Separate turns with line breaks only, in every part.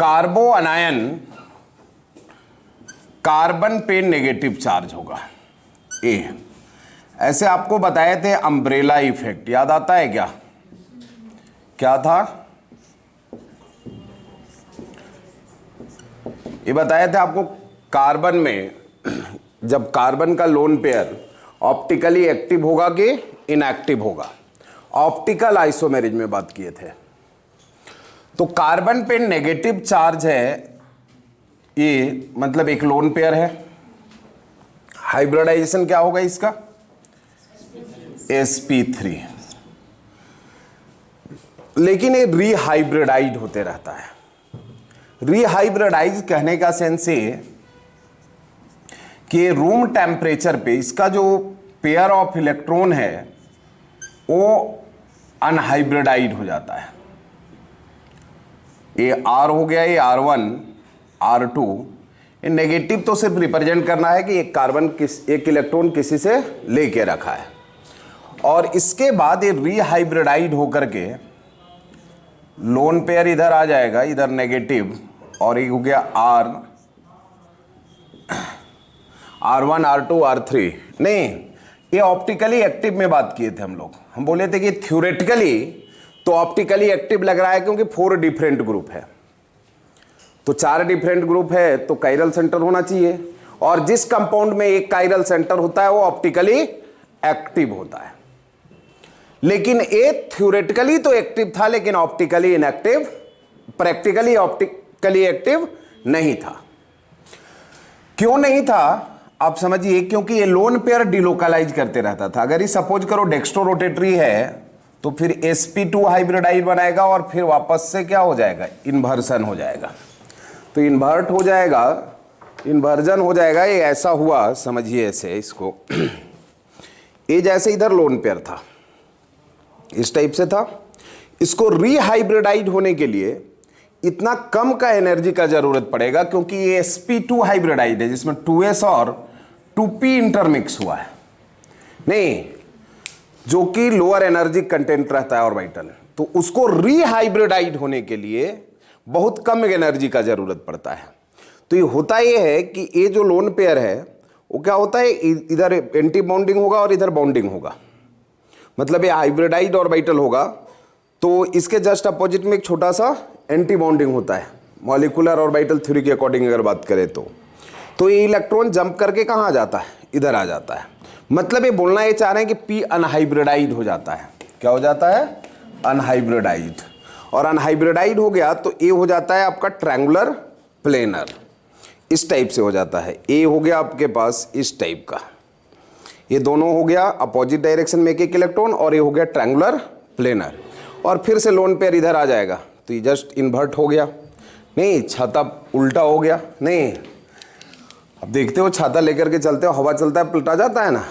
कार्बो अनायन carbon पे negative charge होगा ए। ऐसे आपको बताए थे अम्ब्रेला इफेक्ट, याद आता है क्या? क्या था ये? बताए थे आपको कार्बन में जब कार्बन का लोन पेयर ऑप्टिकली एक्टिव होगा कि इनएक्टिव होगा, ऑप्टिकल आइसोमेरिज में बात किए थे। तो कार्बन पे नेगेटिव चार्ज है ये, मतलब एक लोन पेयर है। हाइब्रिडाइजेशन क्या होगा इसका? sp3। लेकिन ये रीहाइब्रिडाइज होते रहता है। रीहाइब्रिडाइज कहने का सेंस ये कि रूम टेम्परेचर पे इसका जो पेयर ऑफ इलेक्ट्रॉन है वो अनहाइब्रिडाइज हो जाता है। ये R हो गया, ये R1 R2। ये नेगेटिव तो सिर्फ रिप्रेजेंट करना है कि एक कार्बन एक इलेक्ट्रॉन किसी से लेके रखा है, और इसके बाद ये रीहाइब्रिडाइज होकर के लोन पेयर इधर आ जाएगा, इधर नेगेटिव, और ये हो गया R1 R2 R3। नहीं, ये ऑप्टिकली एक्टिव में बात किए थे हम लोग। हम बोले थे कि थ्योरेटिकली तो ऑप्टिकली एक्टिव लग रहा है क्योंकि 4 डिफरेंट ग्रुप है, तो 4 डिफरेंट ग्रुप है तो कायरल सेंटर होना चाहिए, और जिस कंपाउंड में एक कायरल सेंटर होता है वो ऑप्टिकली एक्टिव होता है। लेकिन ये थ्योरेटिकली तो एक्टिव था लेकिन optically inactive, practically optically active नहीं था। क्यों नहीं था आप समझिए, क्योंकि ये लोन पेयर डिलोकलाइज करते रहता था। अगर ये सपोज करो डेक्स्ट्रो रोटेटरी है तो फिर sp2 हाइब्रिडाइज बनाएगा और फिर वापस से क्या हो जाएगा? इन्वर्सन हो जाएगा। तो इन्वर्ट हो जाएगा, इन्वर्जन हो जाएगा। ये ऐसा हुआ, समझिए ऐसे इसको ये जैसे इधर लोन पेयर था, इस टाइप से था। इसको रीहाइब्रिडाइज होने के लिए इतना कम का एनर्जी का जरूरत पड़ेगा क्योंकि ये sp2 हाइब्रिडाइज है जिसमें 2s और 2p इंटरमिक्स हुआ है, नहीं, जो कि लोअर एनर्जी कंटेंट रहता है ऑर्बिटल। तो उसको रीहाइब्रिडाइज होने के लिए बहुत कम एनर्जी का जरूरत पड़ता है। तो ये होता ये है कि ये जो लोन पेयर है वो क्या होता है, इधर एंटी बाउंडिंग होगा और इधर बाउंडिंग होगा, मतलब ये हाइब्रिडाइज ऑर्बिटल होगा। तो इसके जस्ट अपोजिट में एक छोटा सा एंटी बाउंडिंग होता है, मॉलिक्यूलर ऑर्बिटल थ्योरी के अकॉर्डिंग अगर बात करें तो ये इलेक्ट्रॉन जंप करके कहाँ आ जाता है? इधर आ जाता है। मतलब ये बोलना ये चाह रहे हैं कि p अनहाइब्रिडाइज हो जाता है। क्या हो जाता है? अनहाइब्रिडाइज। और अनहाइब्रिडाइज हो गया तो ए हो जाता है आपका ट्रायंगुलर प्लेनर, इस टाइप से हो जाता है। ए हो गया आपके पास इस टाइप का, ये दोनों हो गया अपोजिट डायरेक्शन में एक इलेक्ट्रॉन, और ये हो गया ट्रायंगुलर प्लेनर। और फिर से लोन पेयर इधर आ जाएगा तो ये जस्ट इन्वर्ट हो गया, नहीं, छाता उल्टा हो गया, नहीं, अब देखते हो छाता लेकर के चलते हो, हवा चलता है पलटा जाता है ना,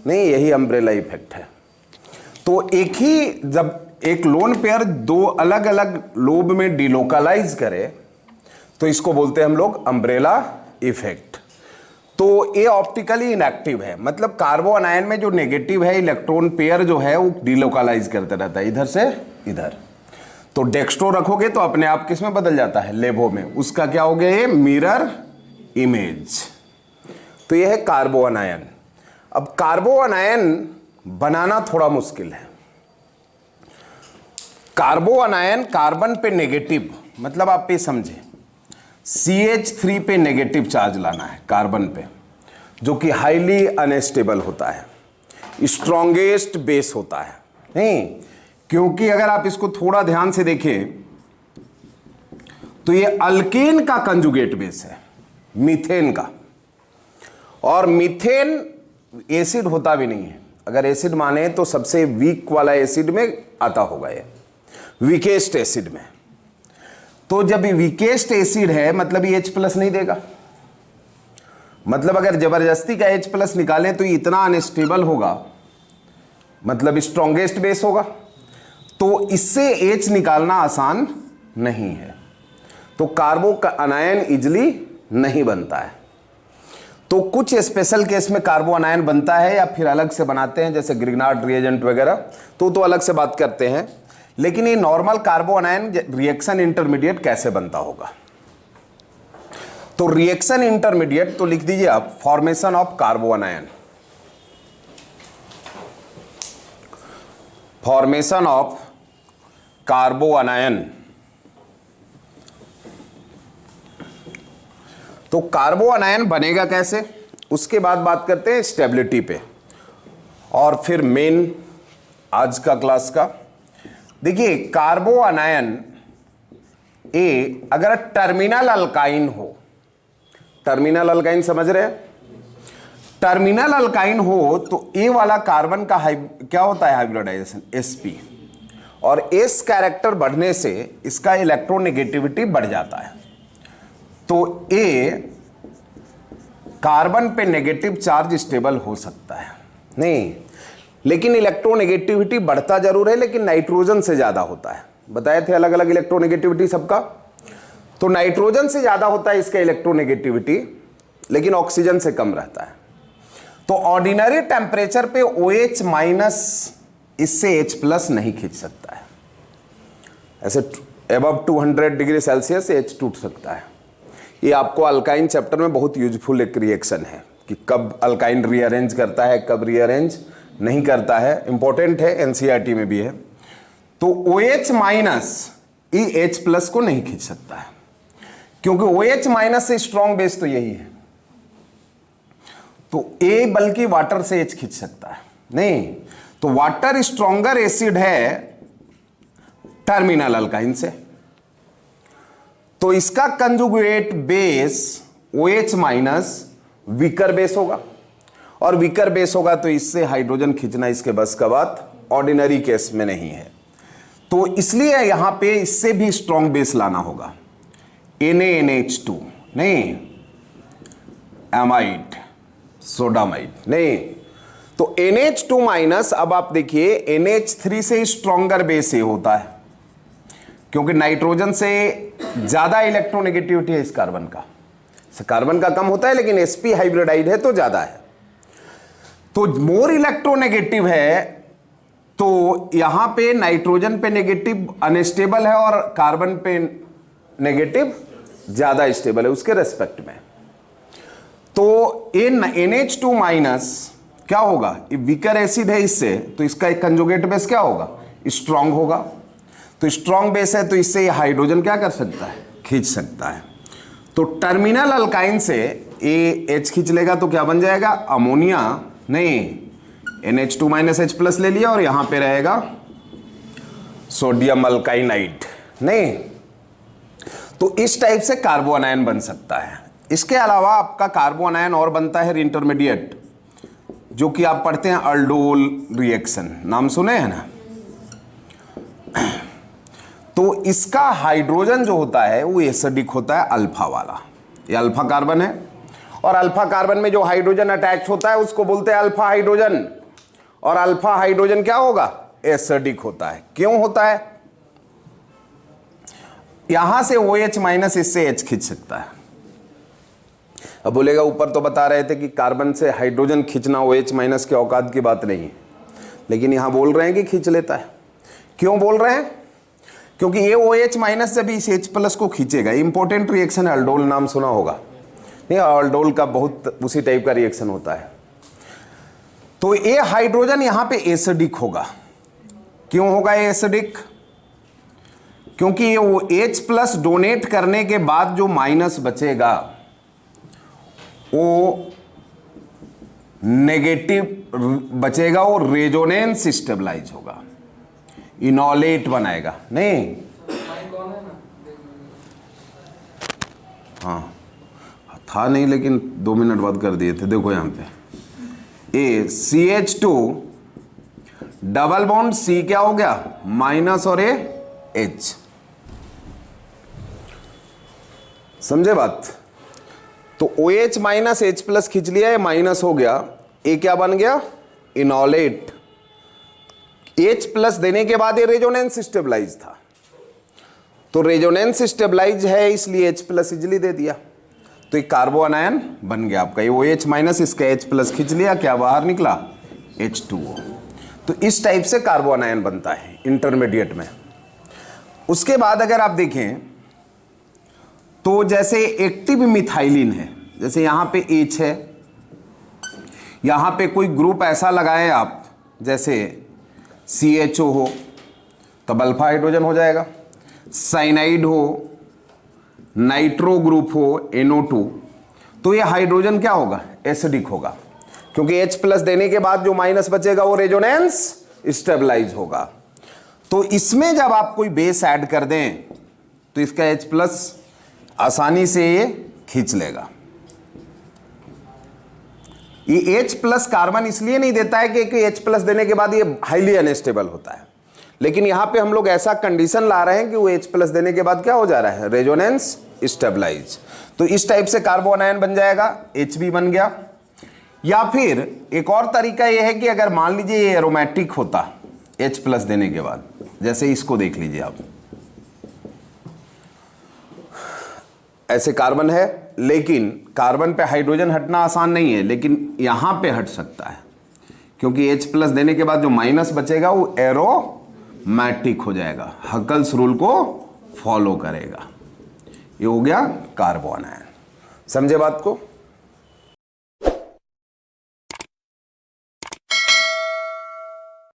नहीं, यही अम्ब्रेला इफेक्ट है। तो एक ही जब एक लोन पेयर 2 अलग अलग लोब में डिलोकलाइज करे तो इसको बोलते हैं हम लोग अम्ब्रेला इफेक्ट। तो ये ऑप्टिकली इनएक्टिव है, मतलब कार्बो अनायन में जो नेगेटिव है इलेक्ट्रॉन पेयर जो है वो डिलोकलाइज करते रहता है इधर से इधर। तो डेक्स्ट्रो रखोगे तो अपने आप किस में बदल जाता है? लेबो में। उसका क्या हो गया? ये मिरर इमेज। तो ये है कार्बो अनायन। अब कार्बो अनायन बनाना थोड़ा मुश्किल है। कार्बो अनायन कार्बन पे नेगेटिव, मतलब आप ये समझे CH3 पे नेगेटिव चार्ज लाना है कार्बन पे, जो कि हाईली अनस्टेबल होता है, स्ट्रॉन्गेस्ट बेस होता है, नहीं, क्योंकि अगर आप इसको थोड़ा ध्यान से देखें तो ये अल्केन का कंजुगेट बेस है, मीथेन का। और मीथेन एसिड होता भी नहीं है, अगर एसिड माने तो सबसे वीक वाला एसिड में आता होगा, ये वीकेस्ट एसिड में। तो जब ये वीकेस्ट एसिड है मतलब ये H+ नहीं देगा, मतलब अगर जबरदस्ती का H+ निकालें तो ये इतना अनस्टेबल होगा, मतलब स्ट्रॉन्गेस्ट बेस होगा, तो इससे H निकालना आसान नहीं है। तो कार्बो का अनायन इजली नहीं बनता है। तो तो कुछ स्पेशल केस में कार्बो अनायन बनता है या फिर अलग से बनाते हैं, जैसे ग्रिग्नार्ड रिएजेंट वगैरह, तो अलग से बात करते हैं। लेकिन ये नॉर्मल कार्बो अनायन रिएक्शन इंटरमीडिएट कैसे बनता होगा? तो रिएक्शन इंटरमीडिएट तो लिख दीजिए आप, फॉर्मेशन ऑफ कार्बो अनायन, फॉर्मेशन ऑफ कार्बो अनायन। तो कार्बो अनायन बनेगा कैसे, उसके बाद बात करते हैं स्टेबिलिटी पे, और फिर मेन आज का क्लास का। देखिए कार्बो अनायन ए अगर टर्मिनल अल्काइन हो, टर्मिनल अल्काइन समझ रहे हैं, टर्मिनल अल्काइन हो तो ए वाला कार्बन का क्या होता है, हाइब्रिडाइजेशन sp, और s कैरेक्टर बढ़ने से इसका इलेक्ट्रोनेगेटिविटी बढ़ जाता है। तो ए कार्बन पे नेगेटिव चार्ज स्टेबल हो सकता है नहीं, लेकिन इलेक्ट्रोनेगेटिविटी बढ़ता जरूर है, लेकिन नाइट्रोजन से ज्यादा होता है। बताए थे अलग अलग इलेक्ट्रोनेगेटिविटी सबका, तो नाइट्रोजन से ज्यादा होता है इसका इलेक्ट्रोनेगेटिविटी, लेकिन ऑक्सीजन से कम रहता है। तो ऑर्डिनरी टेम्परेचर पे OH माइनस इससे H प्लस नहीं खींच सकता है, ऐसे अबव 200 डिग्री सेल्सियस H टूट सकता है। ये आपको अल्काइन चैप्टर में बहुत यूजफुल एक रिएक्शन है कि कब अल्काइन रीअरेंज करता है, कब रीअरेंज नहीं करता है, इंपॉर्टेंट है, एनसीईआरटी में भी है। तो OH माइनस H प्लस को नहीं खींच सकता है, क्योंकि OH माइनस से स्ट्रॉन्ग बेस तो यही है। तो A बल्कि वाटर से H खींच सकता है नहीं, तो वाटर स्ट्रॉन्गर एसिड है टर्मिनल अल्काइन से, तो इसका conjugate base OH minus weaker base होगा, और वीकर बेस होगा तो इससे हाइड्रोजन खींचना इसके बस का बात ऑर्डिनरी केस में नहीं है। तो इसलिए यहां पे इससे भी स्ट्रॉन्ग बेस लाना होगा, NaNH2 नहीं, एमाइड सोडामाइड नहीं, तो NH2 माइनस, अब आप देखिए NH3 से स्ट्रॉन्गर बेस ये होता है, क्योंकि नाइट्रोजन से ज्यादा इलेक्ट्रोनेगेटिविटी है इस कार्बन का, कार्बन का कम होता है, लेकिन sp हाइब्रिडाइड है तो ज्यादा है, तो मोर इलेक्ट्रोनेगेटिव है। तो यहां पे नाइट्रोजन पे नेगेटिव अनस्टेबल है और कार्बन पे नेगेटिव ज्यादा स्टेबल है उसके रेस्पेक्ट में। तो NH2 माइनस क्या होगा, वीकर एसिड है इससे, तो इसका एक कंजुगेट बेस क्या होगा, स्ट्रॉन्ग होगा। तो स्ट्रॉन्ग बेस है तो इससे हाइड्रोजन क्या कर सकता है, खींच सकता है। तो टर्मिनल अल्काइन से H खींच लेगा तो क्या बन जाएगा, अमोनिया नहीं, NH2 माइनस H प्लस ले लिया, और यहां पे रहेगा सोडियम अल्काइनाइड नहीं। तो इस टाइप से कार्बो अनायन बन सकता है। इसके अलावा आपका कार्बो अनायन और बनता है इंटरमीडिएट, जो कि आप पढ़ते हैं अल्डोल रिएक्शन, नाम सुने हैं ना। तो इसका हाइड्रोजन जो होता है वो एसिडिक होता है, अल्फा वाला, ये अल्फा कार्बन है, और अल्फा कार्बन में जो हाइड्रोजन अटैच होता है उसको बोलते हैं अल्फा हाइड्रोजन, और अल्फा हाइड्रोजन क्या होगा, एसिडिक होता है। क्यों होता है, यहां से OH माइनस इससे H खींच सकता है। अब बोलेगा ऊपर तो बता रहे थे कि कार्बन से हाइड्रोजन खींचना OH माइनस के औकात की बात नहीं है, लेकिन यहां बोल रहे हैं कि खींच लेता है। क्यों बोल रहे हैं, क्योंकि ये OH माइनस जब इस H प्लस को खींचेगा, इंपॉर्टेंट रिएक्शन है, अल्डोल नाम सुना होगा नहीं, अल्डोल का बहुत उसी टाइप का रिएक्शन होता है। तो ये हाइड्रोजन यहां पे एसिडिक होगा। क्यों होगा ये एसिडिक, क्योंकि ये वो H प्लस डोनेट करने के बाद जो माइनस बचेगा वो नेगेटिव बचेगा, वो रेजोनेंस स्टेबलाइज होगा, इनोलेट बनाएगा नहीं। हाँ था नहीं, लेकिन 2 मिनट बाद कर दिए थे। देखो यहां पे CH2 डबल बॉन्ड C क्या हो गया, माइनस, और H, समझे बात। तो OH माइनस H प्लस खींच लिया, ये माइनस हो गया, ये क्या बन गया, इनोलेट। H प्लस देने के बाद ये रेजोनेंस स्टेबलाइज था, तो रेजोनेंस स्टेबलाइज है इसलिए H प्लस इजली दे दिया। तो एक कार्बो आयन बन गया आपका, ये OH माइनस, इसका H प्लस खींच लिया, क्या बाहर निकला H2O। तो इस टाइप से कार्बो आयन बनता है इंटरमीडिएट में। उसके बाद अगर आप देखें तो जैसे एक्टिव मिथाइलिन है, जैसे यहां पे H है, यहां पे कोई ग्रुप ऐसा लगाए आप जैसे CHO हो तब अल्फा हाइड्रोजन हो जाएगा, साइनाइड हो, नाइट्रो ग्रुप हो NO2, तो ये हाइड्रोजन क्या होगा, एसिडिक होगा, क्योंकि H प्लस देने के बाद जो माइनस बचेगा वो रेजोनेंस स्टेबलाइज होगा। तो इसमें जब आप कोई बेस ऐड कर दें तो इसका H प्लस आसानी से ये खींच लेगा। ये H प्लस कार्बन इसलिए नहीं देता है कि H प्लस देने के बाद ये हाईली अनस्टेबल होता है, लेकिन यहां पे हम लोग ऐसा कंडीशन ला रहे हैं कि वो H प्लस देने के बाद क्या हो जा रहा है, रेजोनेंस स्टेबलाइज। तो इस टाइप से कार्बो आयन बन जाएगा, Hb बन गया। या फिर एक और तरीका यह है कि अगर मान लीजिए ये एरोमेटिक होता H प्लस देने के बाद, जैसे इसको देख लीजिए आप, ऐसे कार्बन है, लेकिन कार्बन पे हाइड्रोजन हटना आसान नहीं है, लेकिन यहां पे हट सकता है, क्योंकि H प्लस देने के बाद जो माइनस बचेगा वो एरोमैटिक हो जाएगा, हकल्स रूल को फॉलो करेगा। ये हो गया कार्बन आयन। समझे बात को?